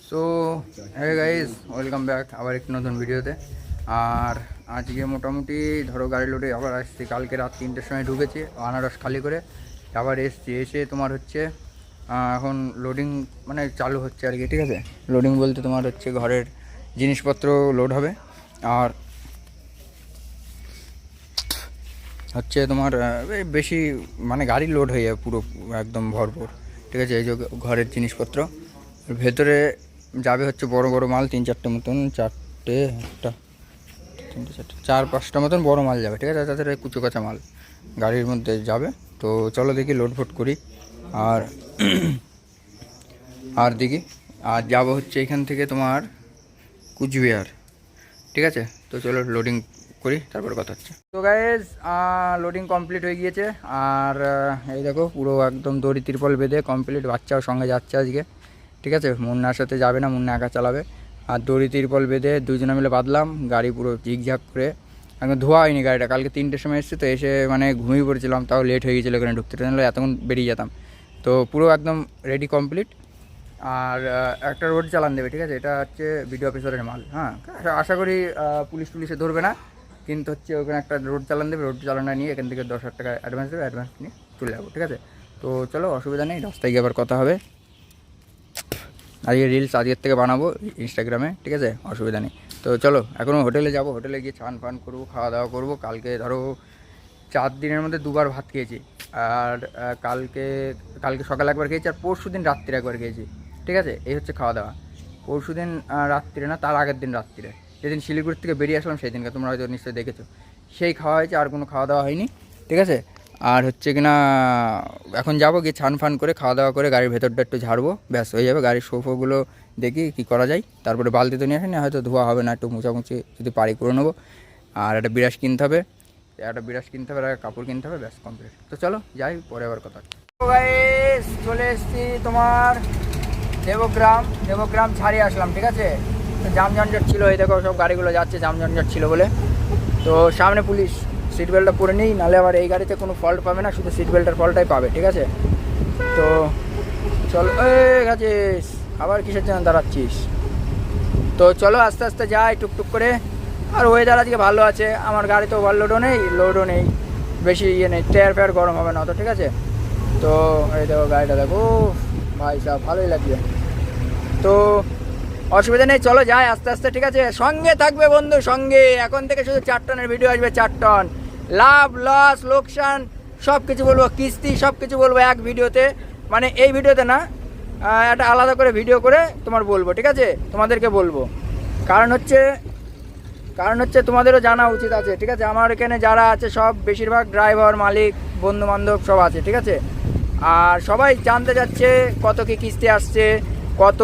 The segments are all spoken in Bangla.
সো হ্যাঁ গাইজ, ওয়েলকাম ব্যাক আবার একটি নতুন ভিডিওতে। আর আজকে মোটামুটি ধরো গাড়ি লোডে আবার আসছি। কালকে রাত 3টের সময় ঢুকেছি আনারস খালি করে, আবার এসে তোমার হচ্ছে এখন লোডিং মানে চালু হচ্ছে আর কি। ঠিক আছে, লোডিং বলতে তোমার হচ্ছে ঘরের জিনিসপত্র লোড হবে। আর হচ্ছে তোমার বেশি মানে গাড়ি লোড হয়ে যাবে পুরো একদম ভরপুর। ঠিক আছে, এই যে ঘরের জিনিসপত্র ভেতরে যাবে হচ্ছে বড় বড় মাল 3-4টে মতন, 4টে একটা 3টে 4টে 4-5টা মতন বড় মাল যাবে। ঠিক আছে, তাদের কুচো কাঁচা মাল গাড়ির মধ্যে যাবে। তো চলো দেখি লোড ফোড করি। আর আর দেখি আর যাবো হচ্ছে এখান থেকে তোমার কুচবিহার। ঠিক আছে, তো চলো লোডিং করি, তারপর কথা হচ্ছে। তো গাইজ লোডিং কমপ্লিট হয়ে গিয়েছে। আর এই দেখো পুরো একদম দড়ি তিরপল বেঁধে কমপ্লিট, বাচ্চাও সঙ্গে যাচ্ছে আজকে। ঠিক আছে, মুন্নার সাথে যাবে না, মুন্না একা চালাবে। আর দড়ি তিরপল বেঁধে দুজনে মিলে বাঁধলাম গাড়ি পুরো ঝিকঝাক করে। একদম ধোয়া হয়নি গাড়িটা, কালকে 3টের সময় এসেছে তো এসে মানে ঘুমিয়ে পড়েছিলাম, তাও লেট হয়ে গিয়েছিলো এখানে ঢুকতে, নাহলে এতক্ষণ বেরিয়ে যেতাম। তো পুরো একদম রেডি কমপ্লিট। আর একটা রোড চালান দেবে। ঠিক আছে, এটা হচ্ছে বিডিও অফিসারের মাল। হ্যাঁ, আশা করি পুলিশে ধরবে না, কিন্তু হচ্ছে ওখানে একটা রোড চালান দেবে। রোড চালানটা নিয়ে এখান থেকে 10,000 টাকা অ্যাডভান্স দেবে, অ্যাডভান্স নিয়ে চলে যাবো। ঠিক আছে, তো চলো অসুবিধা নেই, রাস্তায় গিয়ে আবার কথা হবে। আজকে রিলস আজকের থেকে বানাবো ইনস্টাগ্রামে। ঠিক আছে, অসুবিধা নেই। তো চলো এখনও হোটেলে যাব, হোটেলে গিয়ে চান ফান করবো, খাওয়া দাওয়া করবো। কালকে ধরো 4 দিনের মধ্যে 2বার ভাত খেয়েছি। আর কালকে সকালে একবার খেয়েছি, আর পরশু দিন রাত্রিরে একবার খেয়েছি। ঠিক আছে, এই হচ্ছে খাওয়া দাওয়া। পরশু দিন রাত্রিরে না, তার আগের দিন রাত্রিরে, যেদিন শিলিগুড়ি থেকে বেরিয়ে আসলাম সেই দিনকে, তোমরা হয়তো নিশ্চয়ই দেখেছো, সেই খাওয়া হয়েছে, আর কোনো খাওয়া দাওয়া হয়নি। ঠিক আছে, আর হচ্ছে কিনা এখন যাবো, গিয়ে ছান ফান করে খাওয়া দাওয়া করে গাড়ির ভেতরটা একটু ঝাড়বো, ব্যাস হয়ে যাবে। গাড়ির সোফাগুলো দেখি কী করা যায়, তারপরে বালতি তো নিয়ে আসেনি, হয়তো ধোয়া হবে না, একটু মোছামুছি যদি পারি করে নেবো। আর একটা বিরাস কিনতে হবে, আর একটা কাপড় কিনতে হবে, ব্যাস কমপ্লিট। তো চলো যাই, পরে আবার কথা। তো গাইস চলে এসেছি তোমার দেবগ্রাম ছাড়িয়ে আসলাম। ঠিক আছে, তো জাম ঝঞ্ঝট ছিল, এই দেখো সব গাড়িগুলো যাচ্ছে, জাম ঝঞ্ঝট ছিল বলে। তো সামনে পুলিশ, সিট বেল্টটা পরে নিই, নাহলে আবার এই গাড়িতে কোনো ফল্ট পাবে না, শুধু সিট বেল্টের ফল্টটাই পাবে। ঠিক আছে, তো চলো। এই গেছিস আবার কিসের জন্য দাঁড়াচ্ছিস? তো চলো আস্তে আস্তে যাই টুকটুক করে। আর ওয়েদার আজকে ভালো আছে, আমার গাড়ি তো ওভারলোডও নেই, লোডও নেই, বেশি ইয়ে নেই, টায়ার ফায়ার গরম হবে না অত। ঠিক আছে, তো এই দেখো গাড়িটা দেখো, ভাই সাহেব ভালোই লাগবে। তো অসুবিধা নেই, চলো যাই আস্তে আস্তে। ঠিক আছে, সঙ্গে থাকবে বন্ধু, সঙ্গে। এখন থেকে শুধু 4 টনের ভিডিও আসবে, 4 টন লাভ লস লোকসান সব কিছু বলবো, কিস্তি সব কিছু বলবো এক ভিডিওতে। মানে এই ভিডিওতে না, একটা আলাদা করে ভিডিও করে তোমার বলবো। ঠিক আছে, তোমাদেরকে বলবো, কারণ হচ্ছে তোমাদেরও জানা উচিত আছে। ঠিক আছে, আমার এখানে যারা আছে সব বেশিরভাগ ড্রাইভার, মালিক, বন্ধু বান্ধব সব আছে। ঠিক আছে, আর সবাই জানতে যাচ্ছে কত কি কিস্তি আসছে, কত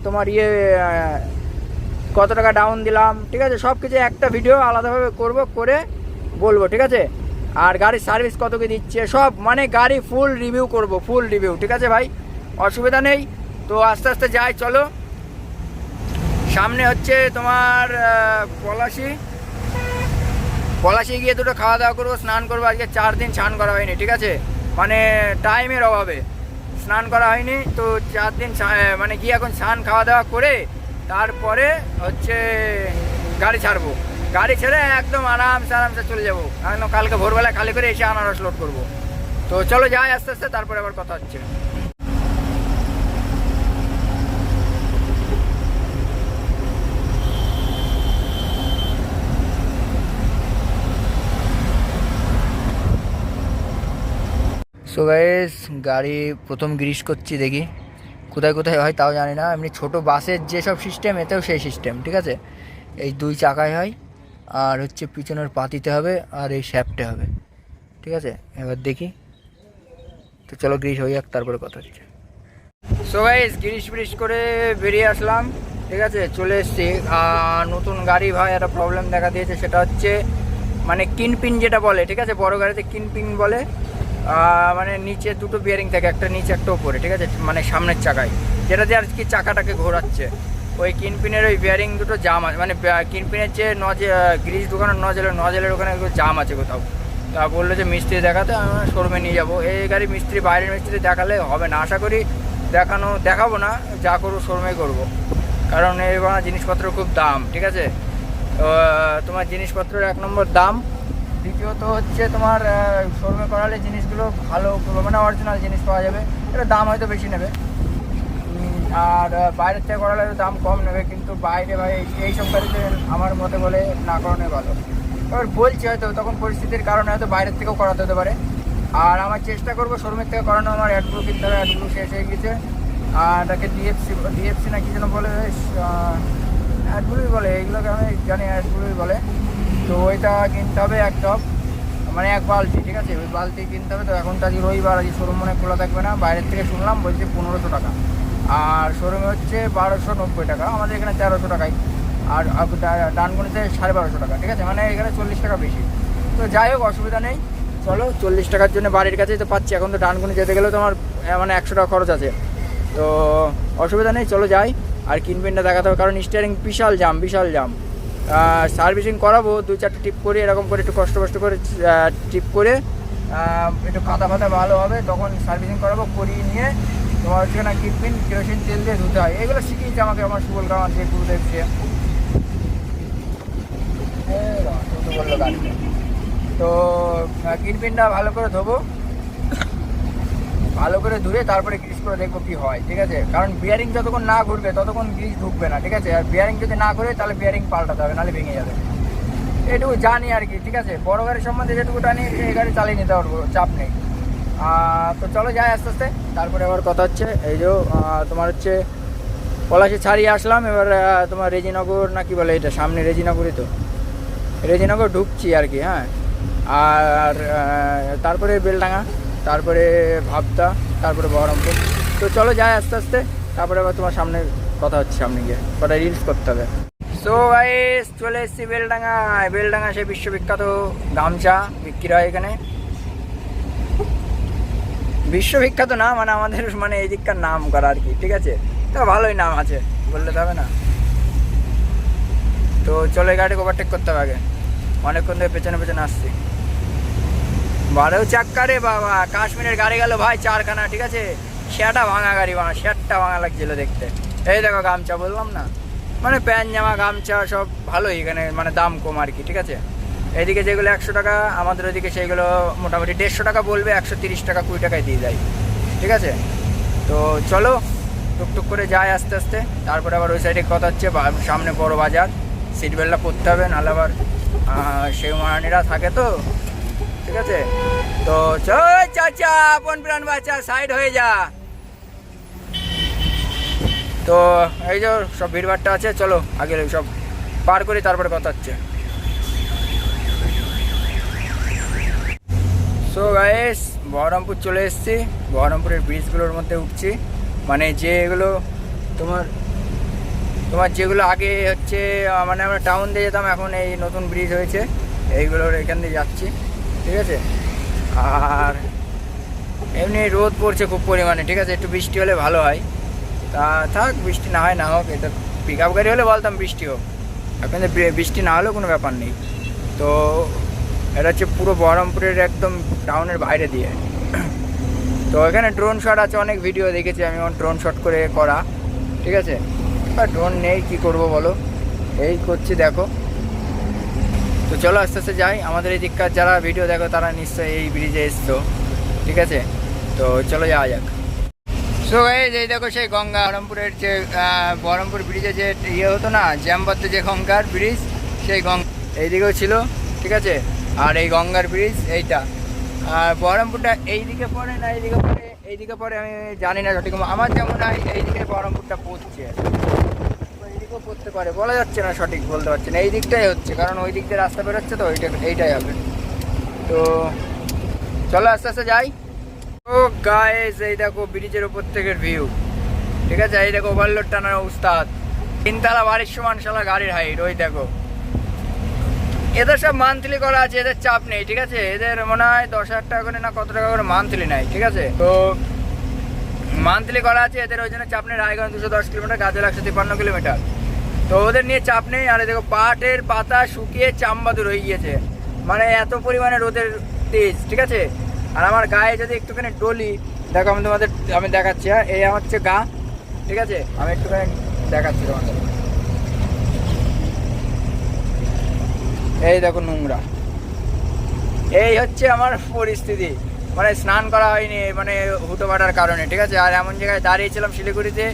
তোমার কত টাকা ডাউন দিলাম। ঠিক আছে, সব কিছু একটা ভিডিও আলাদাভাবে করে বলবো। ঠিক আছে, আর গাড়ির সার্ভিস কত কি দিচ্ছে সব, মানে গাড়ি ফুল রিভিউ করব, ফুল রিভিউ। ঠিক আছে ভাই, অসুবিধা নেই। তো আস্তে আস্তে যাই, চলো। সামনে হচ্ছে তোমার পলাশি গিয়ে দুটো খাওয়া দাওয়া করবো, স্নান করবো। আজকে 4 দিন স্নান করা হয়নি। ঠিক আছে, মানে টাইমের অভাবে স্নান করা হয়নি। তো 4 দিন মানে গিয়ে এখন স্নান খাওয়া দাওয়া করে তারপরে হচ্ছে গাড়ি ছাড়বো। গাড়ি ছেড়ে একদম আরামসে চলে যাবো, একদম কালকে ভোরবেলায় খালি করে এসে আনারস লোড করবো। তো চলো যাই আস্তে আস্তে, তারপরে আবার কথা হচ্ছে। সো গাইস গাড়ি প্রথম গ্রিস করছি, দেখি কোথায় কোথায় হয় তাও জানি না। এমনি ছোটো বাসের যেসব সিস্টেম, এতেও সেই সিস্টেম। ঠিক আছে, এই 2 চাকায় হয়, আর হচ্ছে পিছনের পাতিতে হবে, আর এই শ্যাফটে হবে। ঠিক আছে, এবার দেখি। তো চলো গ্রিস হয়ে যাক, তারপরে কথা হচ্ছে। সো গাইস গ্রিস করে বেরিয়ে আসলাম। ঠিক আছে, চলে এসছি। নতুন গাড়ি ভাই একটা প্রবলেম দেখা দিয়েছে, সেটা হচ্ছে মানে কিনপিন যেটা বলে। ঠিক আছে, বড় গাড়িতে কিনপিন বলে, মানে নিচে 2টো বিয়ারিং থাকে, একটা নিচে একটা উপরে। ঠিক আছে, মানে সামনের চাকায় যেটা দিয়ে আর কি চাকাটাকে ঘোরাচ্ছে, ওই কিনপিনের ওই বিয়ারিং দুটো জাম আছে। মানে কিনপিনের যে গ্রিস ঢুকানোর নজেলের ওখানে জাম আছে কোথাও। তা বললো যে মিস্ত্রি দেখাতে, আমি শোরুমে নিয়ে যাবো। এই গাড়ি বাইরের মিস্ত্রি দেখালে হবে না, আশা করি দেখাবো না, যা করবো শোরুমে করবো, কারণ এবার জিনিসপত্র খুব দাম, ঠিক আছে। তো তোমার জিনিসপত্রের 1 নম্বর দাম, দ্বিতীয়ত হচ্ছে তোমার শোরুমে করালে জিনিসগুলো ভালো মানে অরিজিনাল জিনিস পাওয়া যাবে, এটা দাম হয়তো বেশি নেবে। আর বাইরের থেকে করালে দাম কম নেবে, কিন্তু বাইরে ভাই এইসব গাড়িতে আমার মতে বলে না করানোই ভালো। এবার বলছি হয়তো তখন পরিস্থিতির কারণে হয়তো বাইরের থেকেও করাতে হতে পারে। আর আমার চেষ্টা করবো শোরুমের থেকে করানো। আমার অ্যাডগুলো কিনতে হবে, অ্যাডগুলো শেষ হয়ে গেছে। আর এটাকে ডিএফসি না কি যেন বলে, অ্যাডগুলোই বলে, এইগুলোকে আমি জানি অ্যাডগুলোই বলে। তো ওইটা কিনতে হবে এক টপ, মানে 1 বালতি, ঠিক আছে। ওই বালতি কিনতে হবে। তো এখন তো আজকে রবিবার, আজকে শোরুম মনে খোলা থাকবে না। বাইরের থেকে শুনলাম বলছে 1500 টাকা, আর শোরুমে হচ্ছে 1290 টাকা, আমাদের এখানে 1300 টাকাই। আর ডানগুনিতে 1250 টাকা, ঠিক আছে, মানে এখানে 40 টাকা বেশি। তো যাই হোক, অসুবিধা নেই, চলো। 40 টাকার জন্য বাড়ির কাছেই তো পাচ্ছি। এখন তো ডানগুনি যেতে গেলেও তোমার মানে 100 টাকা খরচ আছে, তো অসুবিধা নেই, চলো যাই। আর কিনবেনটা দেখাতে হবে, কারণ স্টিয়ারিং বিশাল জাম। সার্ভিসিং করাবো 2-4টে টিপ করে, এরকম করে একটু কষ্ট করে টিপ করে একটু কাদা ফাতা ভালো হবে, তখন সার্ভিসিং করাবো। করিয়ে নিয়ে তোমার হচ্ছে না কিনবেন কেরোসিন তেল দিয়ে ধুতে হয়। এগুলো শিখিয়েছে আমাকে আমার সুবল গাওয়ার যে গুরুদেব, সে বললো গাড়িতে। তো কিনপিনটা ভালো করে ধোবো, ভালো করে ধুয়ে তারপরে গ্রিস করে দেখবো কি হয়, ঠিক আছে। কারণ বিয়ারিং যতক্ষণ না ঘুরবে ততক্ষণ গ্রিস ঢুকবে না, ঠিক আছে। আর বিয়ারিং যদি না ঘুরে তাহলে বিয়ারিং পাল্টাতে হবে, নাহলে ভেঙে যাবে। এটুকু জানি আর কি, ঠিক আছে। বড় গাড়ির সম্বন্ধে যেটুকু জানি এই গাড়ি চালিয়ে নিতে পারবো, চাপ নেই। তো চলো যাই আস্তে আস্তে, তারপরে আবার কথা হচ্ছে। এই যে তোমার হচ্ছে পলাশি ছাড়িয়ে আসলাম, এবার তোমার রেজিনগর না কি বলে এটা, সামনে রেজিনগরই তো, রেজিনগর ঢুকছি আর কি, হ্যাঁ। আর তারপরে বেলডাঙ্গা, তারপরে ভাবতা, তারপরে বহরমপুর। তো চলো যাই আস্তে আস্তে, তারপরে আবার তোমার সামনে কথা হচ্ছে, সামনে গিয়ে কটা রিলস করতে হবে। সো গাইস, চলে এসেছি বেলডাঙ্গা সে বিশ্ববিখ্যাত গামছা বিক্রি হয় এখানে। বিশ্ববিখ্যাত না মানে আমাদের মানে এই দিককার নাম করা আর কি, ঠিক আছে। তো ভালোই নাম আছে, বললে তো হবে না। তো চলো এই গাড়িকে ওভারটেক করতে হবে আগে, অনেকক্ষণ ধরে পেছনে আসছি। 12 চাক্কা রে বাবা, কাশ্মীরের গাড়ি গেল ভাই 4খানা, ঠিক আছে। সেটা ভাঙা গাড়ি, সেটটা ভাঙা লাগছিল দেখতে। এই দেখো গামছা, বললাম না, মানে প্যান্ট জামা গামছা সব ভালোই এখানে, মানে দাম কম আর কি, ঠিক আছে। এইদিকে যেগুলো 100 টাকা, আমাদের ওইদিকে সেইগুলো মোটামুটি 150 টাকা বলবে, 130 টাকা 20 টাকায় দিয়ে যায়, ঠিক আছে। তো চলো টুকটুক করে যাই আস্তে আস্তে, তারপরে আবার ওই সাইডে কথা হচ্ছে, সামনে বড় বাজার, সিট বেল্টটা পরতে হবে, নাহলে আবার সেই মহারানীরা থাকে তো, ঠিক আছে। তো চল চাচা, আপন প্রাণ বাচ্চা, সাইড হয়ে যা। তো এই যে সব ভিড়ভাড়টা আছে, চলো আগে সব পার করি, তারপরে কথা হচ্ছে। সো গাইস, বহরমপুর চলে এসেছি, বহরমপুরের ব্রিজগুলোর মধ্যে উঠছি, মানে যেগুলো তোমার যেগুলো আগে হচ্ছে মানে আমরা টাউন দিয়ে যেতাম, এখন এই নতুন ব্রিজ হয়েছে, এইগুলোর এখান দিয়ে যাচ্ছি, ঠিক আছে। আর এমনি রোদ পড়ছে খুব পরিমাণে, ঠিক আছে। একটু বৃষ্টি হলে ভালো হয়, তা থাক, বৃষ্টি না হয় না হোক। এটা পিক আপ গাড়ি হলে বলতাম বৃষ্টি হোক, এখন বৃষ্টি না হলেও কোনো ব্যাপার নেই। তো এটা হচ্ছে পুরো বহরমপুরের একদম টাউনের বাইরে দিয়ে। তো এখানে ড্রোন শট আছে, অনেক ভিডিও দেখেছি আমি ড্রোন শট করে করা, ঠিক আছে। আর ড্রোন নেই, কী করবো বলো, এই করছি দেখো। তো চলো আস্তে আস্তে যাই। আমাদের এই দিককার যারা ভিডিও দেখো তারা নিশ্চয়ই এই ব্রিজে এসছো, ঠিক আছে। তো চলো যাওয়া যাক। সো এই দেখো সেই গঙ্গা, বহরমপুরের যে বহরমপুর ব্রিজে যে ইয়ে হতো না, জ্যামবদ্ধ যে গঙ্গার ব্রিজ, সেই গঙ্গা এইদিকেও ছিল, ঠিক আছে। আর এই গঙ্গার ব্রিজ এইটা, আর বহরমপুরটা এইদিকে পড়ে না এইদিকে পড়ে আমি জানি না সঠিক, আমার যেমন হয় এইদিকে বহরমপুরটা পড়ছে, এইদিকেও পড়তে পারে, বলা যাচ্ছে না, সঠিক বলতে পারছি না। এই দিকটাই হচ্ছে, কারণ ওই দিক দিয়ে রাস্তা বেরোচ্ছে, তো এইটাই হবে। তো চলো আস্তে আস্তে যাই। ও গাইস, এই দেখো ব্রিজের উপর থেকে ভিউ, ঠিক আছে। এই দেখো ওভারলোড টানার উস্তাদ, 3তলা বাড়ির সমান শালা গাড়ির হাইট, ওই দেখো। এদের সব মান্থলি করা আছে, এদের চাপ নেই, ঠিক আছে। এদের মনে হয় 10,000 টাকা করে না কত টাকা করে মান্থলি নেয়, ঠিক আছে। তো মান্থলি করা আছে এদের, ওই জন্য চাপ নেই। রায়গঞ্জ 210 কিলোমিটার, গাজল 153 কিলোমিটার, তো ওদের নিয়ে চাপ নেই। আর দেখো পাটের পাতা শুকিয়ে চাম্বাদুর হয়ে গিয়েছে, মানে এত পরিমাণে রোদের তেজ, ঠিক আছে। আর আমার গায়ে যদি একটুখানি ডলি দেখো আমি দেখাচ্ছি। হ্যাঁ, এই আমার হচ্ছে গা, ঠিক আছে? আমি একটুখানি দেখাচ্ছি তোমাদের। এই দেখো নোংরা, এই হচ্ছে আমার পরিস্থিতি। মানে স্নান করা হয়নি, মানে হুটো পাটার কারণে, ঠিক আছে? আর এমন জায়গায় দাঁড়িয়েছিলাম শিলিগুড়িতে,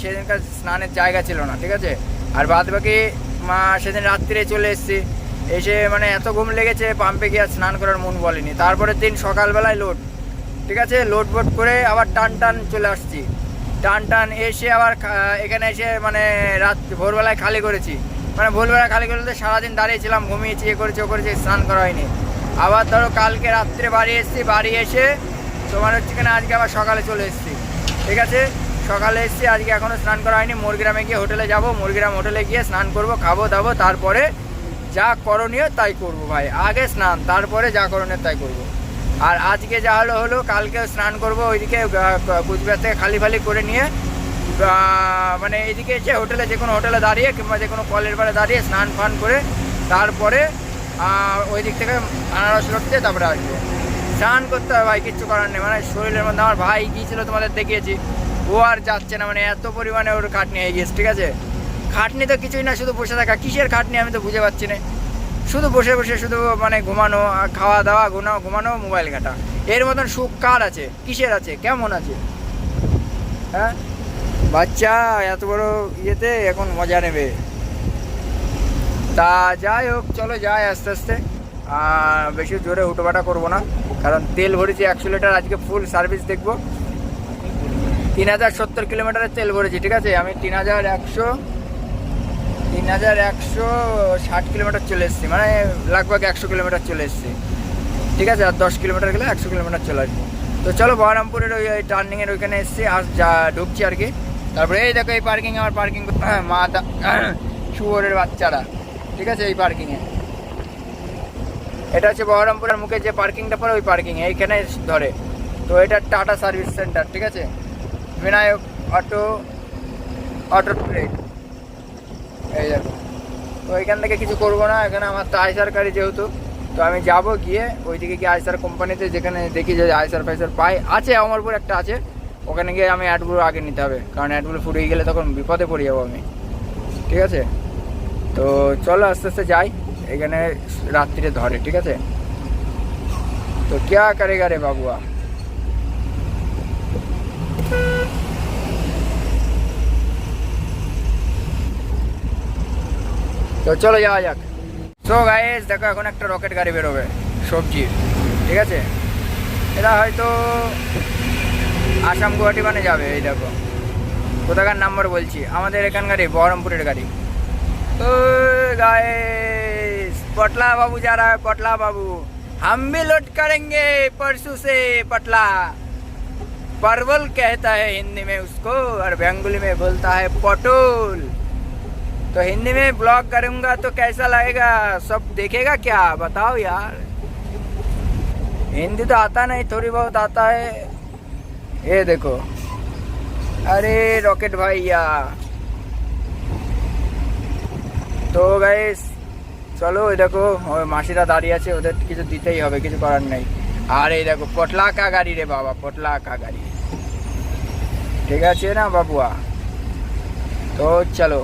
সেদিনকার স্নানের জায়গা ছিল না, ঠিক আছে? আর বাদ বাকি সেদিন রাত্রিরে চলে এসেছি, এসে মানে এত ঘুম লেগেছে, পাম্পে গিয়ে আর স্নান করার মন বলেনি। তারপরের দিন সকালবেলায় লোড, ঠিক আছে? লোড বোট করে আবার টান চলে আসছি। টান এসে আবার এখানে এসে মানে ভোরবেলায় খালি করেছি। মানে ভোরবেলা খালি করতে সারাদিন দাঁড়িয়েছিলাম, ঘুমিয়েছি, ও করেছি, স্নান করা হয়নি। আবার ধরো কালকে রাত্রে বাড়ি এসেছি, বাড়ি এসে তোমার হচ্ছে কিনা আজকে আবার সকালে চলে এসেছি, ঠিক আছে? সকালে এসেছি, আজকে এখনও স্নান করা হয়নি। মুরগিরামে গিয়ে হোটেলে যাব, মুরগিরাম হোটেলে গিয়ে স্নান করব, খাবো দাবো, তারপরে যা করণীয় তাই করব ভাই। আগে স্নান, তারপরে যা করণীয় তাই করব। আর আজকে যা হলো, কালকেও স্নান করব। ওইদিকে কুচবিহার থেকে খালি করে নিয়ে মানে এইদিকে এসে হোটেলে, যে কোনো হোটেলে দাঁড়িয়ে কিংবা যে কোনো কলের পাড়ে দাঁড়িয়ে স্নান ফান করে তারপরে ওই দিক থেকে আনারস লড়তে তারপরে আসবো। স্নান করতে হবে ভাই, কিচ্ছু করার নেই। মানে শরীরের মধ্যে আমার ভাই গিয়েছিল, তোমাদের দেখিয়েছি, ও আর যাচ্ছে না। মানে এত পরিমাণে ওর খাটনি হয়ে গিয়েছে, ঠিক আছে? খাটনি তো কিছুই না, শুধু বসে থাকা। কিসের খাটনি আমি তো বুঝে পাচ্ছি না। শুধু বসে শুধু মানে ঘুমানো, খাওয়া দাওয়া, ঘুমানো, মোবাইল ঘাটা। এর মতন সুখ কার আছে? কিসের আছে? কেমন আছে? হ্যাঁ, বাচ্চা এত বড় ইয়েতে এখন মজা নেবে। তা যাই হোক, চলো যাই আস্তে আস্তে। বেশি জোরে হুটোপাটা করবো না, কারণ তেল ভরেছি 100 লিটার। আজকে ফুল সার্ভিস দেখবো। 3070 কিলোমিটারের তেল ভরেছি, ঠিক আছে? আমি 3160 কিলোমিটার চলে এসেছি, মানে লাগভাগ 100 কিলোমিটার চলে এসেছি, ঠিক আছে? আর 10 কিলোমিটার গেলে 100 কিলোমিটার চলে আসবো। তো চলো, বহরমপুরের ওই টার্নিংয়ের ওইখানে এসেছি, ঢুকছি আর কি। তারপরে এই দেখো এই পার্কিং, আমার পার্কিং শুয়োরের বাচ্চারা, ঠিক আছে? এই পার্কিংয়ে, এটা হচ্ছে বহরমপুরের মুখে যে পার্কিংটা পড়ে, ওই পার্কিংয়ে এইখানে ধরে। তো এটা টাটা সার্ভিস সেন্টার, ঠিক আছে? বিনায়ক অটো ট্রেড, এই দেখো। তো এখান থেকে কিছু করবো না, এখানে আমার তো আইসার গাড়ি যেহেতু, তো আমি যাব গিয়ে ওইদিকে গিয়ে আইসার কোম্পানিতে, যেখানে দেখি যে আইসার ফাইসার পাই, আছে অমরপুর একটা আছে, ওখানে গিয়ে আমি অ্যাডগুলো আগে নিতে হবে, কারণ অ্যাডগুলো ফুরিয়ে গেলে তখন বিপদে পড়ে যাবো আমি, ঠিক আছে? তো চলো আস্তে আস্তে যাই, এখানে রাত্রিরে ধরে, ঠিক আছে? তো ক্যা করেগা রে বাবুয়া। তো চলো যাওয়া যাক। সো গাইস, দেখো এখন একটা রকেট গাড়ি বেরোবে সবজির, ঠিক আছে? এটা হয়তো আসাম গুয়াহাটি মানে যাবে। এই দেখো কোথাকার নাম্বার বলছি, আমাদের এখানকারই বহরমপুরের গাড়ি। तो गाइस, पटला बाबू जा रहा है, पटला बाबू। हम भी लौट करेंगे परसों से पटला। परवल कहता है हिंदी में उसको, और बंगाली में बोलता है पटोल। तो हिंदी में ब्लॉग करूंगा तो कैसा लगेगा, सब देखेगा क्या, बताओ यार। हिंदी तो आता नहीं, थोड़ी बहुत आता है। ये देखो, अरे रॉकेट भैया। তো গাইস চলো, ওই দেখো ওই মাসিরা দাঁড়িয়ে আছে, ওদের কিছু দিতেই হবে, কিছু করার নেই। আর এই দেখো পটলাকা গাড়ি রে বাবা, পটলাকা গাড়ি, ঠিক আছে না বাবুয়া? তো চলো।